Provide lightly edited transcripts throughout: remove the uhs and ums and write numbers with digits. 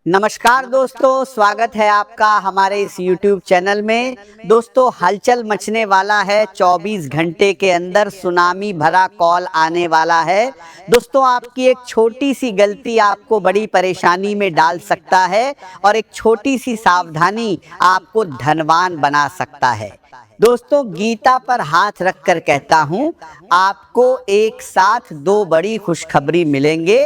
नमस्कार दोस्तों, स्वागत है आपका हमारे इस YouTube चैनल में। दोस्तों, हलचल मचने वाला है। 24 घंटे के अंदर सुनामी भरा कॉल आने वाला है। दोस्तों, आपकी एक छोटी सी गलती आपको बड़ी परेशानी में डाल सकता है और एक छोटी सी सावधानी आपको धनवान बना सकता है। दोस्तों, गीता पर हाथ रखकर कहता हूँ, आपको एक साथ दो बड़ी खुशखबरी मिलेंगे।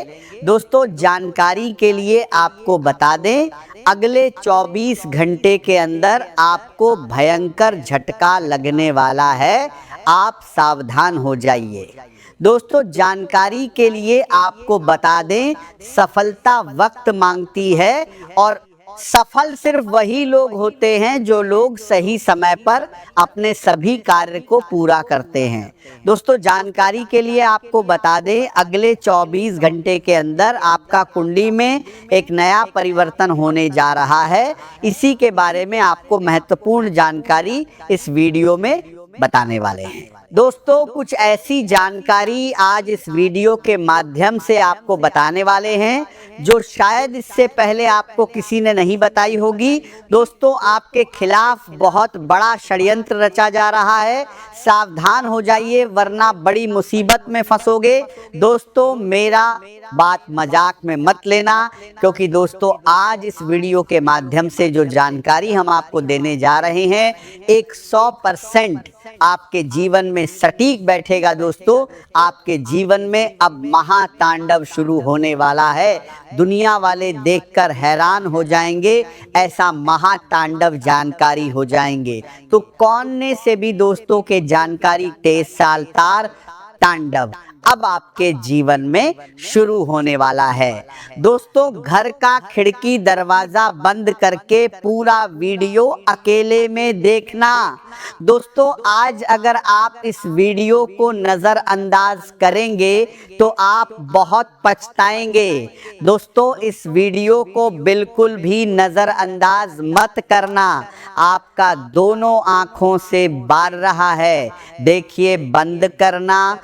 दोस्तों, जानकारी के लिए आपको बता दें, अगले 24 घंटे के अंदर आपको भयंकर झटका लगने वाला है। आप सावधान हो जाइए। दोस्तों, जानकारी के लिए आपको बता दें, सफलता वक्त मांगती है और सफल सिर्फ वही लोग होते हैं जो लोग सही समय पर अपने सभी कार्य को पूरा करते हैं। दोस्तों, जानकारी के लिए आपको बता दें, अगले 24 घंटे के अंदर आपका कुंडली में एक नया परिवर्तन होने जा रहा है। इसी के बारे में आपको महत्वपूर्ण जानकारी इस वीडियो में बताने वाले हैं। दोस्तों, कुछ ऐसी जानकारी आज इस वीडियो के माध्यम से आपको बताने वाले हैं जो शायद इससे पहले आपको किसी ने नहीं बताई होगी। दोस्तों, आपके खिलाफ बहुत बड़ा षड्यंत्र रचा जा रहा है। सावधान हो जाइए, वरना बड़ी मुसीबत में फंसोगे। दोस्तों, मेरा बात मजाक में मत लेना, क्योंकि दोस्तों आज इस वीडियो के माध्यम से जो जानकारी हम आपको देने जा रहे हैं, 100% आपके जीवन में सटीक बैठेगा। दोस्तों, आपके जीवन में अब महातांडव शुरू होने वाला है। दुनिया वाले देखकर हैरान हो जाएंगे, ऐसा महातांडव जानकारी हो जाएंगे। तो कौन से भी दोस्तों के जानकारी 23 साल तार तांडव अब आपके जीवन में शुरू होने वाला है। दोस्तों, घर का खिड़की दरवाजा बंद करके पूरा वीडियो अकेले में देखना। दोस्तों, आज अगर आप इस वीडियो को नज़रअंदाज करेंगे तो आप बहुत पछताएंगे। दोस्तों, इस वीडियो को बिल्कुल भी नज़रअंदाज मत करना। आपका दोनों आँखों से बार रहा है, देखिए, बंद करना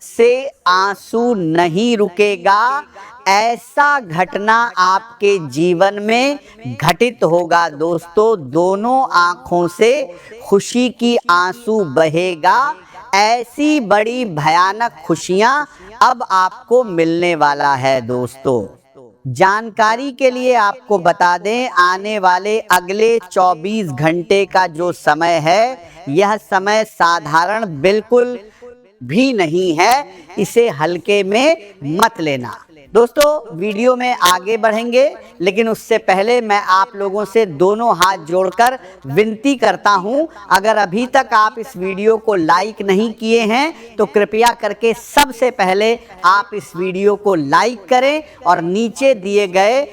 से आंसू नहीं रुकेगा। ऐसा घटना आपके जीवन में घटित होगा। दोस्तों, दोनों आंखों से खुशी की आंसू बहेगा। ऐसी बड़ी भयानक खुशियां अब आपको मिलने वाला है। दोस्तों, जानकारी के लिए आपको बता दें, आने वाले अगले 24 घंटे का जो समय है, यह समय साधारण बिल्कुल भी नहीं है। इसे हल्के में मत लेना। दोस्तों, वीडियो में आगे बढ़ेंगे, लेकिन उससे पहले मैं आप लोगों से दोनों हाथ जोड़कर विनती करता हूं, अगर अभी तक आप इस वीडियो को लाइक नहीं किए हैं तो कृपया करके सबसे पहले आप इस वीडियो को लाइक करें और नीचे दिए गए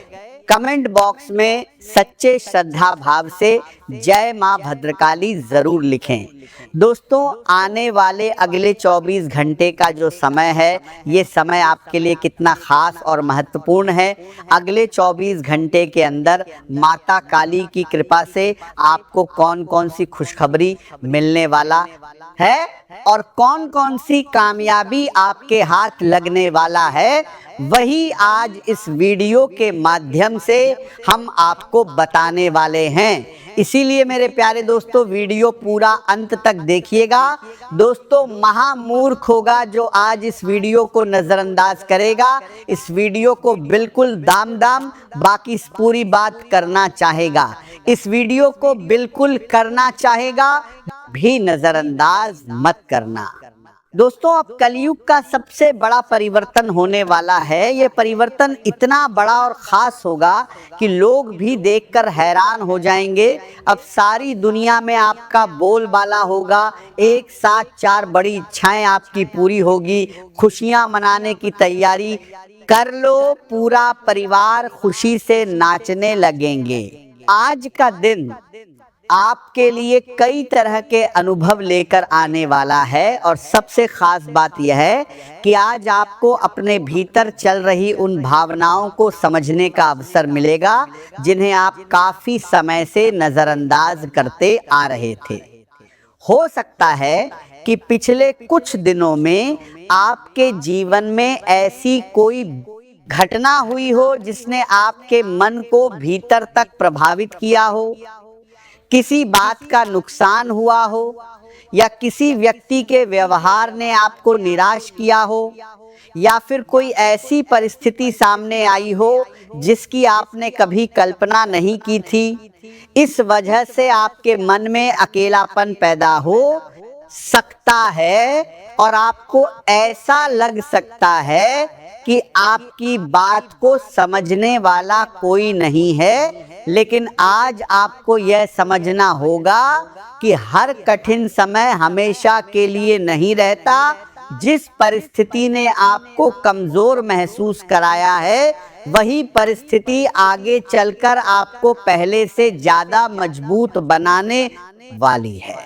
कमेंट बॉक्स में सच्चे श्रद्धा भाव से जय मां भद्रकाली जरूर लिखें। दोस्तों, आने वाले अगले 24 घंटे का जो समय है, ये समय आपके लिए कितना खास और महत्वपूर्ण है। अगले 24 घंटे के अंदर माता काली की कृपा से आपको कौन कौन सी खुशखबरी मिलने वाला है और कौन कौन सी कामयाबी आपके हाथ लगने वाला है, वही आज इस वीडियो के माध्यम से हम आपको बताने वाले हैं। इसीलिए मेरे प्यारे दोस्तों, वीडियो पूरा अंत तक देखिएगा। दोस्तों, महामूर्ख होगा जो आज इस वीडियो को नज़रअंदाज करेगा। इस वीडियो को बिल्कुल दाम बाकी पूरी बात करना चाहेगा। इस वीडियो को बिल्कुल करना चाहेगा, भी नज़रअंदाज मत करना। दोस्तों, अब कलयुग का सबसे बड़ा परिवर्तन होने वाला है। ये परिवर्तन इतना बड़ा और ख़ास होगा कि लोग भी देखकर हैरान हो जाएंगे। अब सारी दुनिया में आपका बोलबाला होगा। एक साथ 4 बड़ी इच्छाएं आपकी पूरी होगी। खुशियां मनाने की तैयारी कर लो, पूरा परिवार खुशी से नाचने लगेंगे। आज का दिन आपके लिए कई तरह के अनुभव लेकर आने वाला है और सबसे खास बात यह है कि आज आपको अपने भीतर चल रही उन भावनाओं को समझने का अवसर मिलेगा जिन्हें आप काफ़ी समय से नज़रअंदाज करते आ रहे थे। हो सकता है कि पिछले कुछ दिनों में आपके जीवन में ऐसी कोई घटना हुई हो जिसने आपके मन को भीतर तक प्रभावित किया हो, किसी बात का नुकसान हुआ हो, या किसी व्यक्ति के व्यवहार ने आपको निराश किया हो, या फिर कोई ऐसी परिस्थिति सामने आई हो जिसकी आपने कभी कल्पना नहीं की थी। इस वजह से आपके मन में अकेलापन पैदा हो सकता है और आपको ऐसा लग सकता है कि आपकी बात को समझने वाला कोई नहीं है। लेकिन आज आपको यह समझना होगा कि हर कठिन समय हमेशा के लिए नहीं रहता। जिस परिस्थिति ने आपको कमजोर महसूस कराया है, वही परिस्थिति आगे चलकर आपको पहले से ज्यादा मजबूत बनाने वाली है।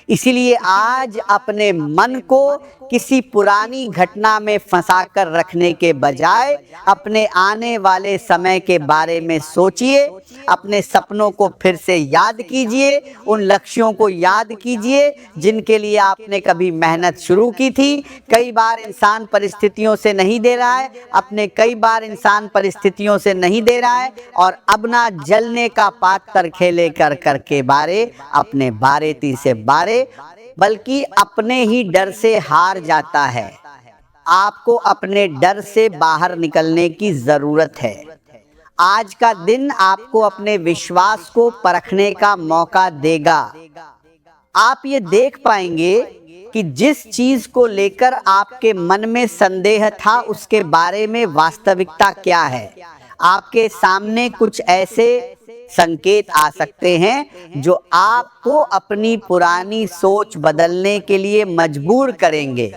इसीलिए आज अपने मन को किसी पुरानी घटना में फंसाकर रखने के बजाय अपने आने वाले समय के बारे में सोचिए, अपने सपनों को फिर से याद कीजिए, उन लक्ष्यों को याद कीजिए जिनके लिए आपने कभी मेहनत शुरू की थी। कई बार इंसान परिस्थितियों से नहीं दे रहा है, कई बार इंसान परिस्थितियों से नहीं दे रहा है और अब ना जलने का पात्र खेले कर कर के बारे अपने बारे ती से बारे, बल्कि अपने ही डर से हार जाता है। आपको अपने डर से बाहर निकलने की जरूरत है। आज का दिन आपको अपने विश्वास को परखने का मौका देगा। आप ये देख पाएंगे कि जिस चीज को लेकर आपके मन में संदेह था उसके बारे में वास्तविकता क्या है। आपके सामने कुछ ऐसे संकेत आ सकते हैं जो आपको अपनी पुरानी सोच बदलने के लिए मजबूर करेंगे।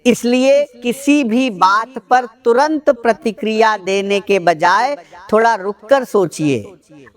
इसलिए किसी भी बात पर तुरंत प्रतिक्रिया देने के बजाय थोड़ा रुककर सोचिए।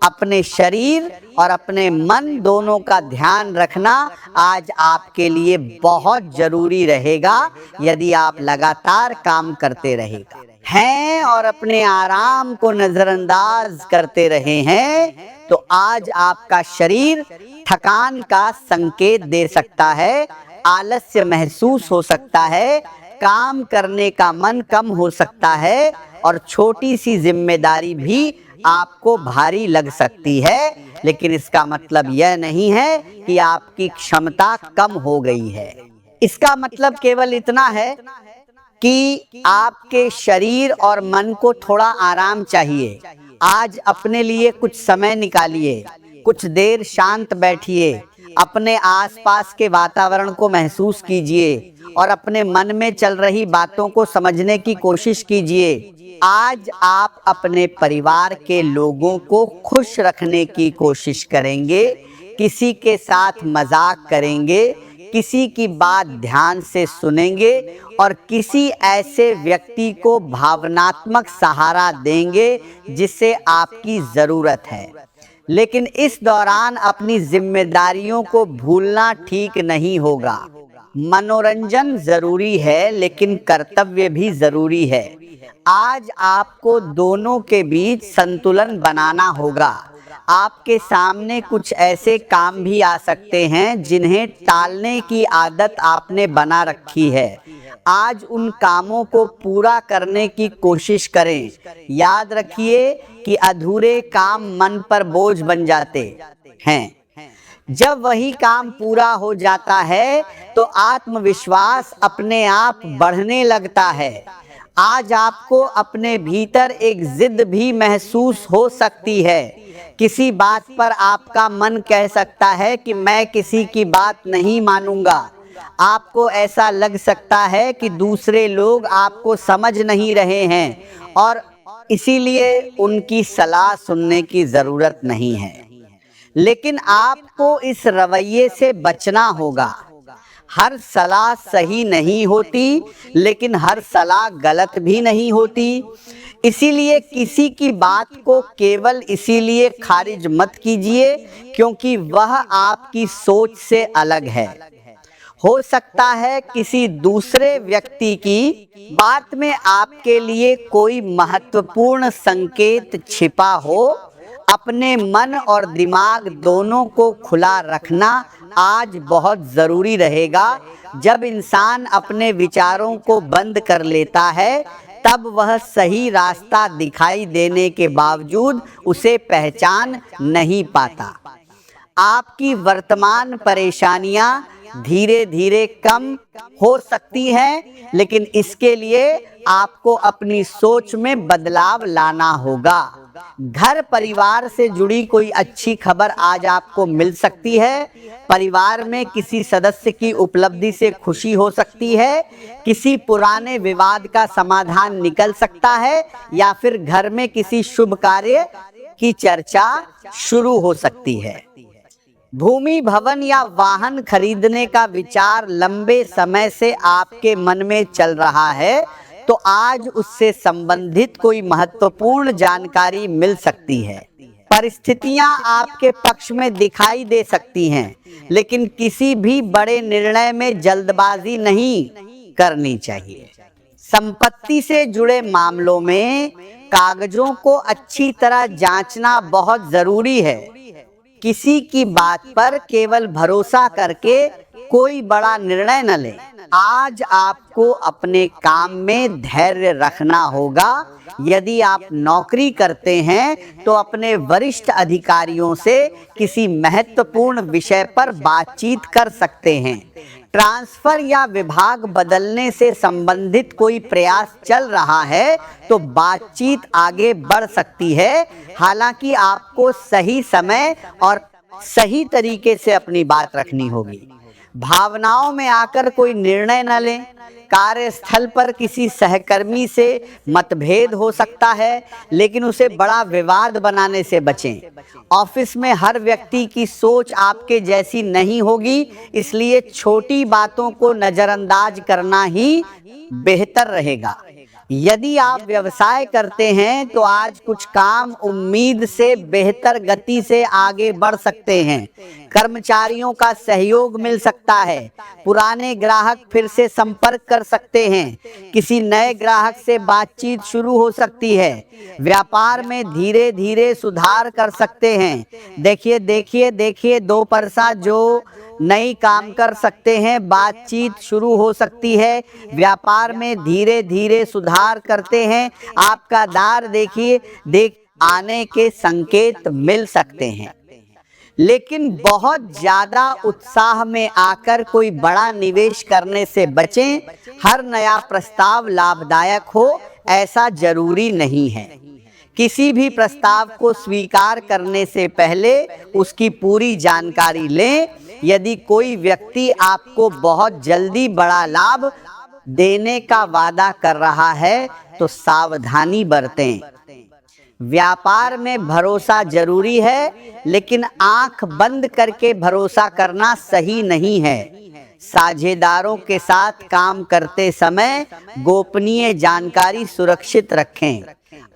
अपने शरीर और अपने मन दोनों का ध्यान रखना आज आपके लिए बहुत जरूरी रहेगा यदि आप लगातार काम करते रहेगा हैं और अपने आराम को नजरअंदाज करते रहे हैं तो आज आपका शरीर थकान का संकेत दे सकता है, आलस्य महसूस हो सकता है, काम करने का मन कम हो सकता है और छोटी सी जिम्मेदारी भी आपको भारी लग सकती है। लेकिन इसका मतलब यह नहीं है कि आपकी क्षमता कम हो गई है। इसका मतलब केवल इतना है कि आपके शरीर और मन को थोड़ा आराम चाहिए। आज अपने लिए कुछ समय निकालिए, कुछ देर शांत बैठिए, अपने आसपास के वातावरण को महसूस कीजिए और अपने मन में चल रही बातों को समझने की कोशिश कीजिए। आज आप अपने परिवार के लोगों को खुश रखने की कोशिश करेंगे, किसी के साथ मजाक करेंगे, किसी की बात ध्यान से सुनेंगे और किसी ऐसे व्यक्ति को भावनात्मक सहारा देंगे जिससे आपकी जरूरत है। लेकिन इस दौरान अपनी जिम्मेदारियों को भूलना ठीक नहीं होगा। मनोरंजन जरूरी है लेकिन कर्तव्य भी जरूरी है। आज आपको दोनों के बीच संतुलन बनाना होगा। आपके सामने कुछ ऐसे काम भी आ सकते हैं जिन्हें टालने की आदत आपने बना रखी है। आज उन कामों को पूरा करने की कोशिश करें। याद रखिए कि अधूरे काम मन पर बोझ बन जाते हैं। जब वही काम पूरा हो जाता है तो आत्मविश्वास अपने आप बढ़ने लगता है। आज आपको अपने भीतर एक जिद भी महसूस हो सकती है। किसी बात पर आपका मन कह सकता है कि मैं किसी की बात नहीं मानूंगा। आपको ऐसा लग सकता है कि दूसरे लोग आपको समझ नहीं रहे हैं और इसीलिए उनकी सलाह सुनने की जरूरत नहीं है। लेकिन आपको इस रवैये से बचना होगा। हर सलाह सही नहीं होती, लेकिन हर सलाह गलत भी नहीं होती। इसीलिए किसी की बात को केवल इसीलिए खारिज मत कीजिए क्योंकि वह आपकी सोच से अलग है। हो सकता है किसी दूसरे व्यक्ति की बात में आपके लिए कोई महत्वपूर्ण संकेत छिपा हो। अपने मन और दिमाग दोनों को खुला रखना आज बहुत जरूरी रहेगा। जब इंसान अपने विचारों को बंद कर लेता है तब वह सही रास्ता दिखाई देने के बावजूद उसे पहचान नहीं पाता। आपकी वर्तमान परेशानियां धीरे धीरे कम हो सकती हैं, लेकिन इसके लिए आपको अपनी सोच में बदलाव लाना होगा। घर परिवार से जुड़ी कोई अच्छी खबर आज आपको मिल सकती है। परिवार में किसी सदस्य की उपलब्धि से खुशी हो सकती है। किसी पुराने विवाद का समाधान निकल सकता है या फिर घर में किसी शुभ कार्य की चर्चा शुरू हो सकती है। भूमि, भवन या वाहन खरीदने का विचार लंबे समय से आपके मन में चल रहा है, तो आज उससे संबंधित कोई महत्वपूर्ण जानकारी मिल सकती है। परिस्थितियां आपके पक्ष में दिखाई दे सकती हैं, लेकिन किसी भी बड़े निर्णय में जल्दबाजी नहीं करनी चाहिए। संपत्ति से जुड़े मामलों में कागजों को अच्छी तरह जांचना बहुत जरूरी है। किसी की बात पर केवल भरोसा करके कोई बड़ा निर्णय न लें। आज आपको अपने काम में धैर्य रखना होगा। यदि आप नौकरी करते हैं तो अपने वरिष्ठ अधिकारियों से किसी महत्वपूर्ण विषय पर बातचीत कर सकते हैं। ट्रांसफर या विभाग बदलने से संबंधित कोई प्रयास चल रहा है तो बातचीत आगे बढ़ सकती है। हालांकि आपको सही समय और सही तरीके से अपनी बात रखनी होगी। भावनाओं में आकर कोई निर्णय न लें। कार्यस्थल पर किसी सहकर्मी से मतभेद हो सकता है, लेकिन उसे बड़ा विवाद बनाने से बचें। ऑफिस में हर व्यक्ति की सोच आपके जैसी नहीं होगी, इसलिए छोटी बातों को नजरअंदाज करना ही बेहतर रहेगा। यदि आप व्यवसाय करते हैं तो आज कुछ काम उम्मीद से बेहतर गति से आगे बढ़ सकते हैं। कर्मचारियों का सहयोग मिल सकता है। पुराने ग्राहक फिर से संपर्क कर सकते हैं। किसी नए ग्राहक से बातचीत शुरू हो सकती है। व्यापार में धीरे धीरे सुधार कर सकते हैं। देखिए दो परसा जो नई काम कर सकते हैं, बातचीत शुरू हो सकती है। व्यापार में धीरे धीरे सुधार करते हैं। आपका दार देख आने के संकेत मिल सकते हैं, लेकिन बहुत ज्यादा उत्साह में आकर कोई बड़ा निवेश करने से बचें। हर नया प्रस्ताव लाभदायक हो ऐसा जरूरी नहीं है। किसी भी प्रस्ताव को स्वीकार करने से पहले उसकी पूरी जानकारी लें। यदि कोई व्यक्ति आपको बहुत जल्दी बड़ा लाभ देने का वादा कर रहा है तो सावधानी बरतें। व्यापार में भरोसा जरूरी है, लेकिन आंख बंद करके भरोसा करना सही नहीं है। साझेदारों के साथ काम करते समय गोपनीय जानकारी सुरक्षित रखें।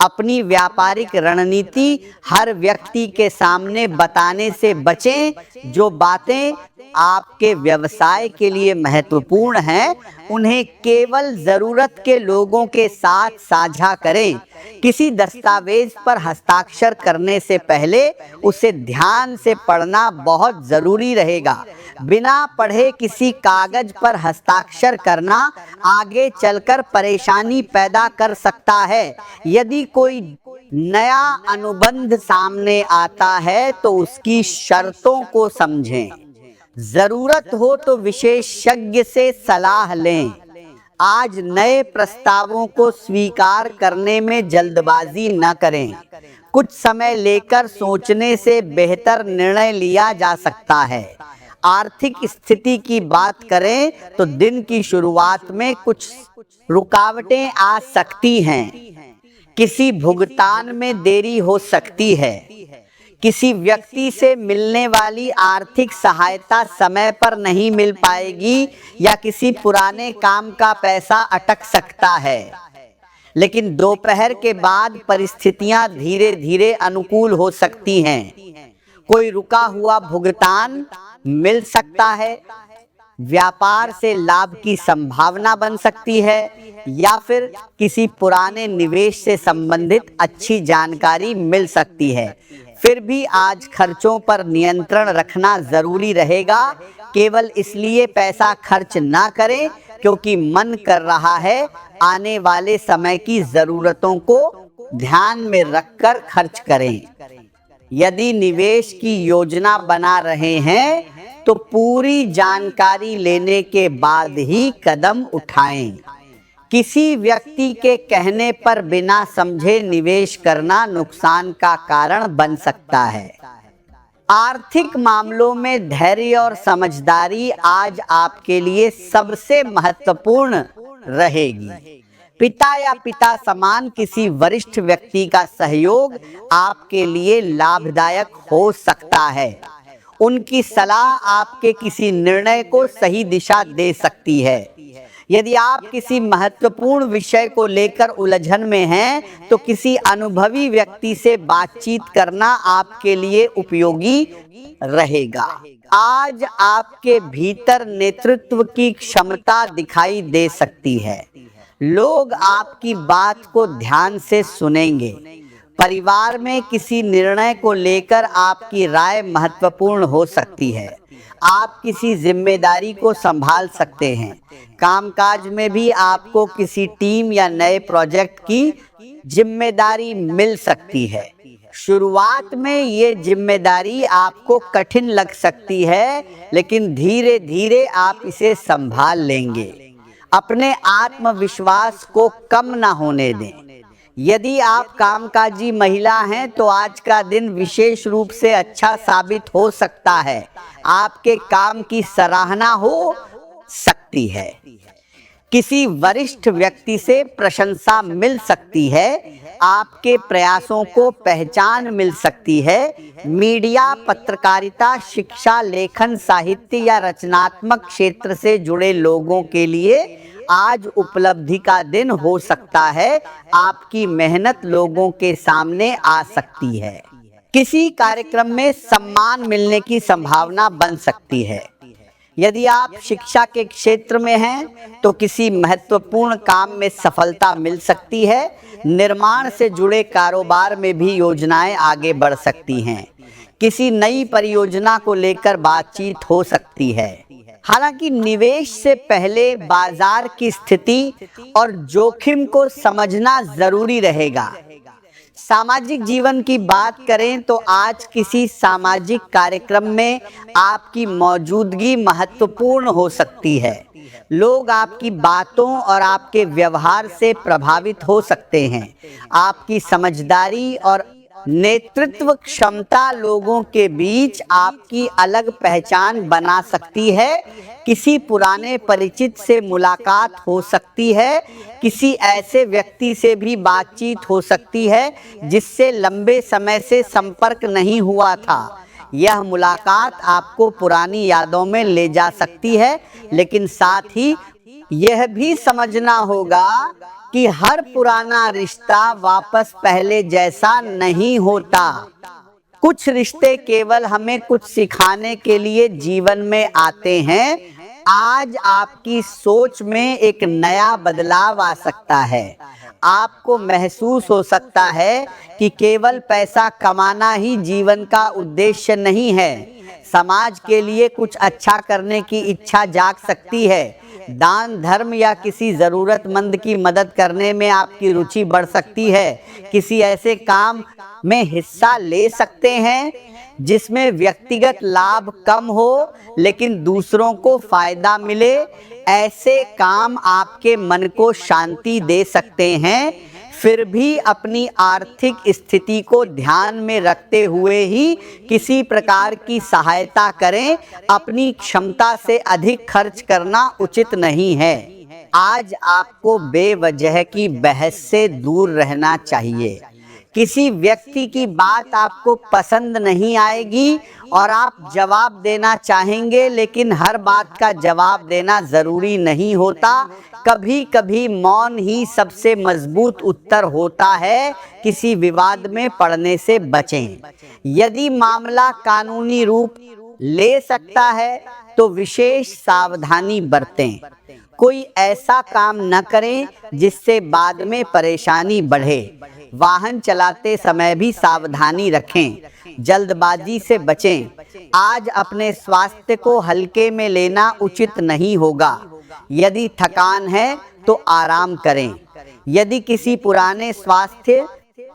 अपनी व्यापारिक रणनीति हर व्यक्ति के सामने बताने से बचें। जो बातें आपके व्यवसाय के लिए महत्वपूर्ण हैं, उन्हें केवल जरूरत के लोगों के साथ साझा करें। किसी दस्तावेज पर हस्ताक्षर करने से पहले उसे ध्यान से पढ़ना बहुत जरूरी रहेगा। बिना पढ़े किसी कागज पर हस्ताक्षर करना आगे चलकर परेशानी पैदा कर सकता है। यदि कोई नया अनुबंध सामने आता है तो उसकी शर्तों को समझें। जरूरत हो तो विशेषज्ञ से सलाह लें। आज नए प्रस्तावों को स्वीकार करने में जल्दबाजी न करें। कुछ समय लेकर सोचने से बेहतर निर्णय लिया जा सकता है। आर्थिक स्थिति की बात करें तो दिन की शुरुआत में कुछ रुकावटें आ सकती हैं। किसी भुगतान में देरी हो सकती है। किसी व्यक्ति से मिलने वाली आर्थिक सहायता समय पर नहीं मिल पाएगी या किसी पुराने काम का पैसा अटक सकता है। लेकिन दोपहर के बाद परिस्थितियां धीरे धीरे अनुकूल हो सकती हैं। कोई रुका हुआ भुगतान मिल सकता है। व्यापार से लाभ की संभावना बन सकती है या फिर किसी पुराने निवेश से संबंधित अच्छी जानकारी मिल सकती है। फिर भी आज खर्चों पर नियंत्रण रखना जरूरी रहेगा। केवल इसलिए पैसा खर्च ना करें क्योंकि मन कर रहा है आने वाले समय की जरूरतों को ध्यान में रखकर खर्च करें। यदि निवेश की योजना बना रहे हैं तो पूरी जानकारी लेने के बाद ही कदम उठाएं। किसी व्यक्ति के कहने पर बिना समझे निवेश करना नुकसान का कारण बन सकता है। आर्थिक मामलों में धैर्य और समझदारी आज आपके लिए सबसे महत्वपूर्ण रहेगी। पिता या पिता समान किसी वरिष्ठ व्यक्ति का सहयोग आपके लिए लाभदायक हो सकता है। उनकी सलाह आपके किसी निर्णय को सही दिशा दे सकती है। यदि आप किसी महत्वपूर्ण विषय को लेकर उलझन में हैं, तो किसी अनुभवी व्यक्ति से बातचीत करना आपके लिए उपयोगी रहेगा। आज आपके भीतर नेतृत्व की क्षमता दिखाई दे सकती है। लोग आपकी बात को ध्यान से सुनेंगे। परिवार में किसी निर्णय को लेकर आपकी राय महत्वपूर्ण हो सकती है। आप किसी जिम्मेदारी को संभाल सकते हैं। कामकाज में भी आपको किसी टीम या नए प्रोजेक्ट की जिम्मेदारी मिल सकती है। शुरुआत में ये जिम्मेदारी आपको कठिन लग सकती है, लेकिन धीरे धीरे आप इसे संभाल लेंगे। अपने आत्मविश्वास को कम ना होने दें। यदि आप कामकाजी महिला हैं तो आज का दिन विशेष रूप से अच्छा साबित हो सकता है। आपके काम की सराहना हो सकती है। किसी वरिष्ठ व्यक्ति से प्रशंसा मिल सकती है। आपके प्रयासों को पहचान मिल सकती है। मीडिया, पत्रकारिता, शिक्षा, लेखन, साहित्य या रचनात्मक क्षेत्र से जुड़े लोगों के लिए आज उपलब्धि का दिन हो सकता है। आपकी मेहनत लोगों के सामने आ सकती है। किसी कार्यक्रम में सम्मान मिलने की संभावना बन सकती है। यदि आप शिक्षा के क्षेत्र में हैं तो किसी महत्वपूर्ण काम में सफलता मिल सकती है। निर्माण से जुड़े कारोबार में भी योजनाएं आगे बढ़ सकती हैं। किसी नई परियोजना को लेकर बातचीत हो सकती है। हालांकि निवेश से पहले बाजार की स्थिति और जोखिम को समझना जरूरी रहेगा। सामाजिक जीवन की बात करें तो आज किसी सामाजिक कार्यक्रम में आपकी मौजूदगी महत्वपूर्ण हो सकती है। लोग आपकी बातों और आपके व्यवहार से प्रभावित हो सकते हैं। आपकी समझदारी और नेतृत्व क्षमता लोगों के बीच आपकी अलग पहचान बना सकती है। किसी पुराने परिचित से मुलाकात हो सकती है। किसी ऐसे व्यक्ति से भी बातचीत हो सकती है जिससे लंबे समय से संपर्क नहीं हुआ था। यह मुलाकात आपको पुरानी यादों में ले जा सकती है, लेकिन साथ ही यह भी समझना होगा कि हर पुराना रिश्ता वापस पहले जैसा नहीं होता। कुछ रिश्ते केवल हमें कुछ सिखाने के लिए जीवन में आते हैं। आज आपकी सोच में एक नया बदलाव आ सकता है। आपको महसूस हो सकता है कि केवल पैसा कमाना ही जीवन का उद्देश्य नहीं है। समाज के लिए कुछ अच्छा करने की इच्छा जाग सकती है। दान, धर्म या किसी ज़रूरतमंद की मदद करने में आपकी रुचि बढ़ सकती है। किसी ऐसे काम में हिस्सा ले सकते हैं जिसमें व्यक्तिगत लाभ कम हो लेकिन दूसरों को फायदा मिले। ऐसे काम आपके मन को शांति दे सकते हैं। फिर भी अपनी आर्थिक स्थिति को ध्यान में रखते हुए ही किसी प्रकार की सहायता करें। अपनी क्षमता से अधिक खर्च करना उचित नहीं है। आज आपको बेवजह की बहस से दूर रहना चाहिए। किसी व्यक्ति की बात आपको पसंद नहीं आएगी और आप जवाब देना चाहेंगे, लेकिन हर बात का जवाब देना जरूरी नहीं होता। कभी कभी मौन ही सबसे मजबूत उत्तर होता है। किसी विवाद में पड़ने से बचें। यदि मामला कानूनी रूप ले सकता है तो विशेष सावधानी बरतें। कोई ऐसा काम न करें जिससे बाद में परेशानी बढ़े। वाहन चलाते समय भी सावधानी रखें। जल्दबाजी से बचें। आज अपने स्वास्थ्य को हल्के में लेना उचित नहीं होगा। यदि थकान है तो आराम करें। यदि किसी पुराने स्वास्थ्य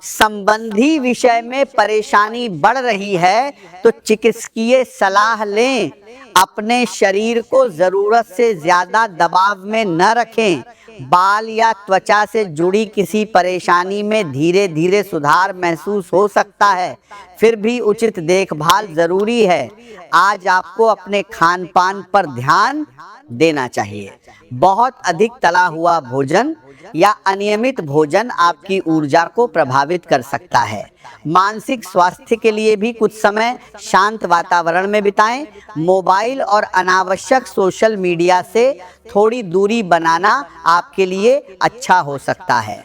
संबंधी विषय में परेशानी बढ़ रही है तो चिकित्सकीय सलाह लें। अपने शरीर को जरूरत से ज्यादा दबाव में न रखें। बाल या त्वचा से जुड़ी किसी परेशानी में धीरे धीरे सुधार महसूस हो सकता है, फिर भी उचित देखभाल जरूरी है। आज आपको अपने खान पान पर ध्यान देना चाहिए। बहुत अधिक तला हुआ भोजन या अनियमित भोजन आपकी ऊर्जा को प्रभावित कर सकता है। मानसिक स्वास्थ्य के लिए भी कुछ समय शांत वातावरण में बिताएं। मोबाइल और अनावश्यक सोशल मीडिया से थोड़ी दूरी बनाना आपके लिए अच्छा हो सकता है।